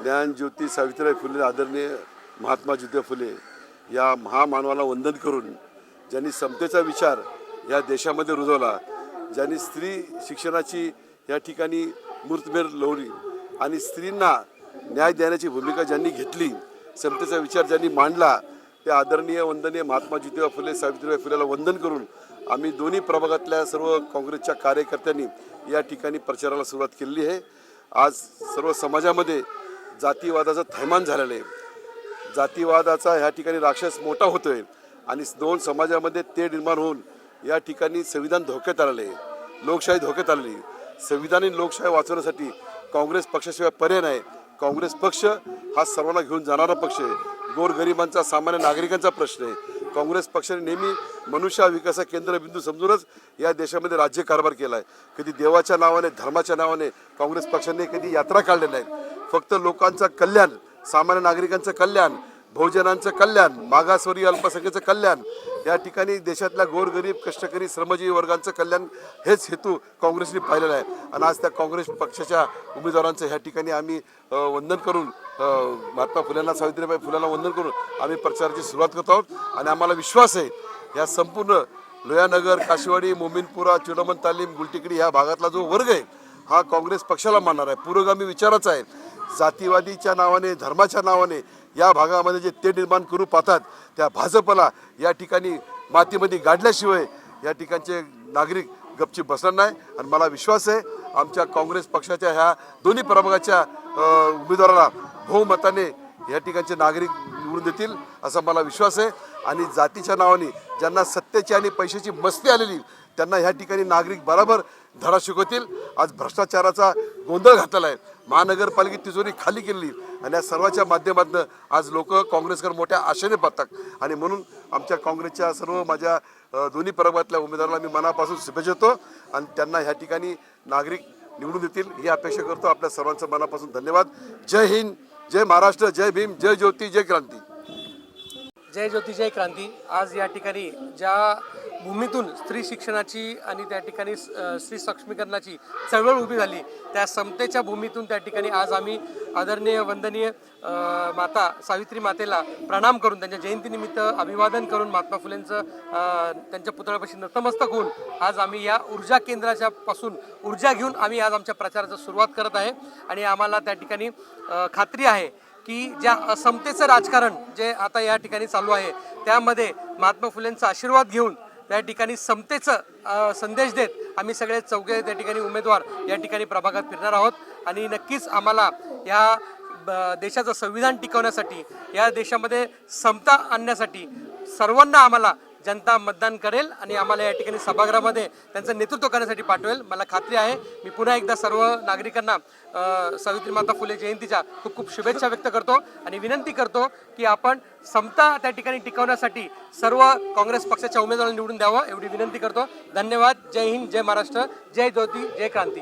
ज्ञानज्योती सावित्रीबाई फुले आदरणीय महात्मा ज्योतिबा फुले या महामानवाला वंदन करून ज्यांनी समतेचा विचार या देशामध्ये रुजवला, ज्यांनी स्त्री शिक्षणाची या ठिकाणी मूर्तमेढ लावली आणि स्त्रींना न्याय देण्याची भूमिका ज्यांनी घेतली, समतेचा विचार ज्यांनी मांडला, त्या आदरणीय वंदनीय महात्मा ज्योतिबा फुले सावित्रीबाई फुलेला वंदन करून आम्ही दोन्ही प्रभागातल्या सर्व काँग्रेसच्या कार्यकर्त्यांनी या ठिकाणी प्रचाराला सुरुवात केलेली आहे। आज सर्व समाजामध्ये जातीवादाचं थैमान झालेलं आहे। जातीवादाचा ह्या ठिकाणी राक्षस मोठा होतोय आणि दोन समाजामध्ये तेढ निर्माण होऊन या ठिकाणी संविधान धोक्यात आलेले आहे, लोकशाही धोक्यात आलेली आहे। संविधान आणि लोकशाही वाचवण्यासाठी काँग्रेस पक्षाशिवाय पर्याय नाही। काँग्रेस पक्ष हा सर्वांना घेऊन जाणारा पक्ष आहे, गोरगरिबांचा सामान्य नागरिकांचा प्रश्न आहे। काँग्रेस पक्षाने नेहमी मनुष्य विकासा केंद्रबिंदू समजूनच या देशामध्ये राज्यकारभार केला आहे। कधी देवाच्या नावाने धर्माच्या नावाने काँग्रेस पक्षाने कधी यात्रा काढलेल्या नाहीत। फक्त लोकांचं कल्याण, सामान्य नागरिकांचं कल्याण, बहुजनांचं कल्याण, मागासवर्गीय अल्पसंख्याचं कल्याण, या ठिकाणी देशातल्या गोरगरीब कष्टकरी श्रमजीवी वर्गांचं कल्याण हेच हेतू काँग्रेसने पाहिलेला आहे। आणि आज त्या काँग्रेस पक्षाच्या उमेदवारांचं ह्या ठिकाणी आम्ही वंदन करून महात्मा फुलेंना सावित्रीबाई फुलेंना वंदन करून आम्ही प्रचाराची सुरुवात करत आहोत। आणि आम्हाला विश्वास आहे या संपूर्ण लोहानगर, काशीवाडी, मोमीनपुरा, चिडमन तालीम, गुलटेकडी ह्या भागातला जो वर्ग आहे हा काँग्रेस पक्षाला मानणार आहे, पुरोगामी विचाराचा आहे। जातीवादीच्या नावाने, धर्माच्या नावाने या भागामध्ये जे ते निर्माण करू पाहतात त्या भाजपला या ठिकाणी मातीमध्ये गाडल्याशिवाय या ठिकाणचे नागरिक गपचीप बसणार नाही। आणि मला विश्वास आहे आमच्या काँग्रेस पक्षाच्या ह्या दोन्ही प्रभागाच्या उमेदवाराला बहुमताने या ठिकाणचे नागरिक निवडून देतील असा मला विश्वास आहे। आणि जातीच्या नावाने ज्यांना सत्तेची आणि पैशाची मस्ती आलेली त्यांना ह्या ठिकाणी नागरिक बरोबर धडा शिकवतील। आज भ्रष्टाचाराचा गोंधळ घातलेला आहे, महानगरपालिकेची तिजोरी खाली केली आणि या सर्वाच्या माध्यमातून आज लोक काँग्रेसकडे मोठ्या आशेने पाहतात। आणि म्हणून आमच्या काँग्रेसच्या सर्व माझ्या दोन्ही प्रभागातल्या उमेदवारांना मी मनापासून शुभेच्छा देतो आणि त्यांना ह्या ठिकाणी नागरिक निवडून देतील ही अपेक्षा करतो। आपल्या सर्वांचं मनापासून धन्यवाद। जय हिंद, जय महाराष्ट्र, जय भीम, जय ज्योती, जय क्रांती। जय ज्योती जय क्रांती। आज या ठिकाणी ज्या भूमीतून स्त्री शिक्षणाची आणि त्या ठिकाणी स्त्री सक्षमीकरणाची चळवळ उभी झाली, त्या समतेच्या भूमीतून त्या ठिकाणी आज आम्ही आदरणीय वंदनीय माता सावित्री मातेला प्रणाम करून त्यांच्या जयंतीनिमित्त अभिवादन करून महात्मा फुलेंचं त्यांच्या पुतळ्यापाशी नतमस्तक होऊन आज आम्ही या ऊर्जा केंद्राच्या पासून ऊर्जा घेऊन आम्ही आज आमच्या प्रचाराची सुरुवात करत आहे। आणि आम्हाला त्या ठिकाणी खात्री आहे की ज्या असमतेचं राजकारण जे आता या ठिकाणी चालू आहे त्यामध्ये महात्मा फुलेंचा आशीर्वाद घेऊन त्या ठिकाणी समतेचं संदेश देत आम्ही सगळे चौघे त्या ठिकाणी उमेदवार या ठिकाणी प्रभागात फिरणार आहोत। आणि नक्कीच आम्हाला या देशाचं संविधान टिकवण्यासाठी, या देशामध्ये समता आणण्यासाठी सर्वांना आम्हाला जनता मतदान करेल आणि आम्हाला या ठिकाणी सभागृहामध्ये त्यांचं नेतृत्व करण्यासाठी पाठवेल। मला खात्री आहे। मी पुन्हा एकदा सर्व नागरिकांना सावित्री माता फुले जयंतीच्या खूप खूप शुभेच्छा व्यक्त करतो आणि विनंती करतो की आपण समता त्या ठिकाणी टिकवण्यासाठी सर्व काँग्रेस पक्षाच्या उमेदवारांना निवडून द्यावं एवढी विनंती करतो। धन्यवाद। जय हिंद, जय महाराष्ट्र, जय ज्योती, जय क्रांती।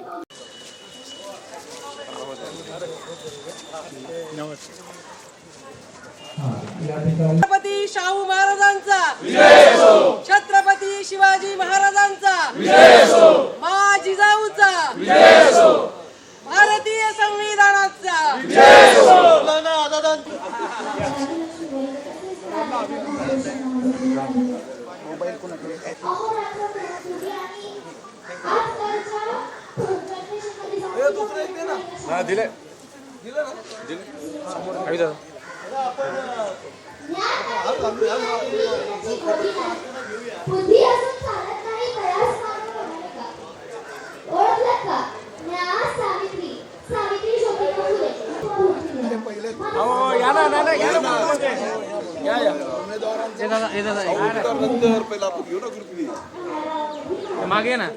छत्रपती शाहू महाराजांचा, छत्रपती शिवाजी महाराजांचा, मा जिजाऊचा, भारतीय संविधानाचा। बुद्धी असून चालत नाही, प्रयास मात्र ओळखलं का? सावित्री ज्योतिबा फुले। मागे ना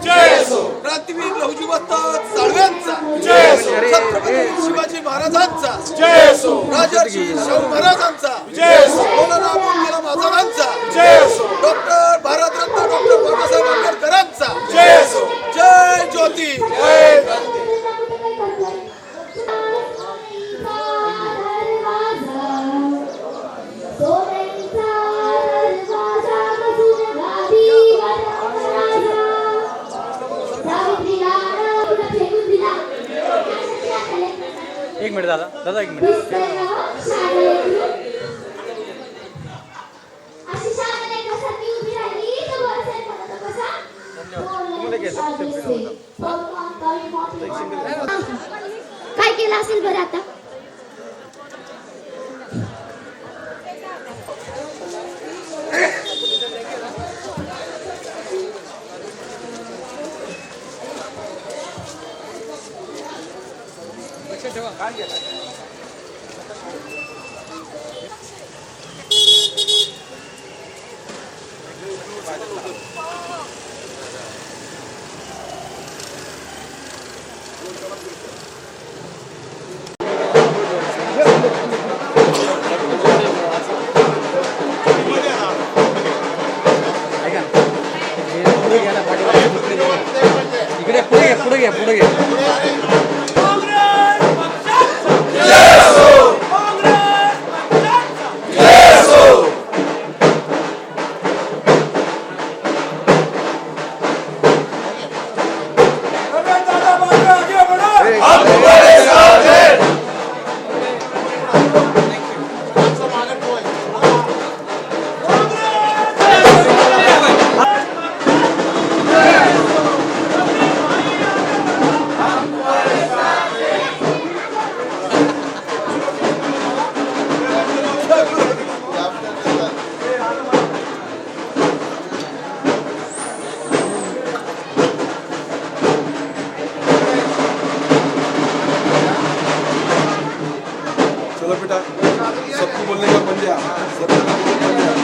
क्रांतीवीर लहुजी वस्ताद साळव्यांचा, छत्रपती शिवाजी महाराजांचा, राजर्षी शाहू महाराजांचा, कोलाराम महाराजांचा, डॉक्टर भारतरत्न डॉक्टर बाबासाहेब आंबेडकरांचा जय ज्योती। एक मिनिट दादा एक मिनिट अशी शाळेला एकासारखी उभी राहिली तर वरचे म्हणत कसा काय केलं असेल बरं आता पुढे घ्या चलो बेटा, सबको बोलने का बन गया, सबको बोलने का बन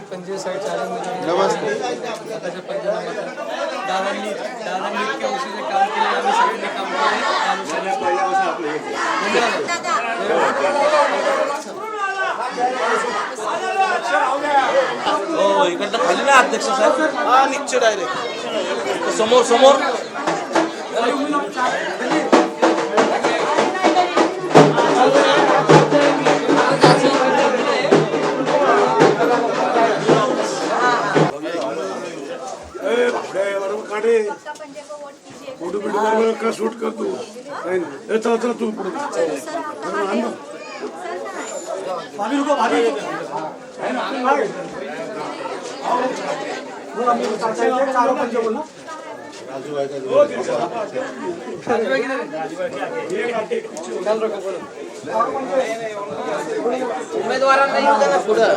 पंचायत नमस्ते दादांनी इतक्या वर्षाचे काम केले आम्ही सगळ्यांनी काम हो इकडनं खाली ना अध्यक्ष साहेब हा निश्चित डायरेक्ट समोर समोर फोटो बिटो का शूट करतो चला चला तू पुढे उमेदवारांना येऊ द्या ना पुढं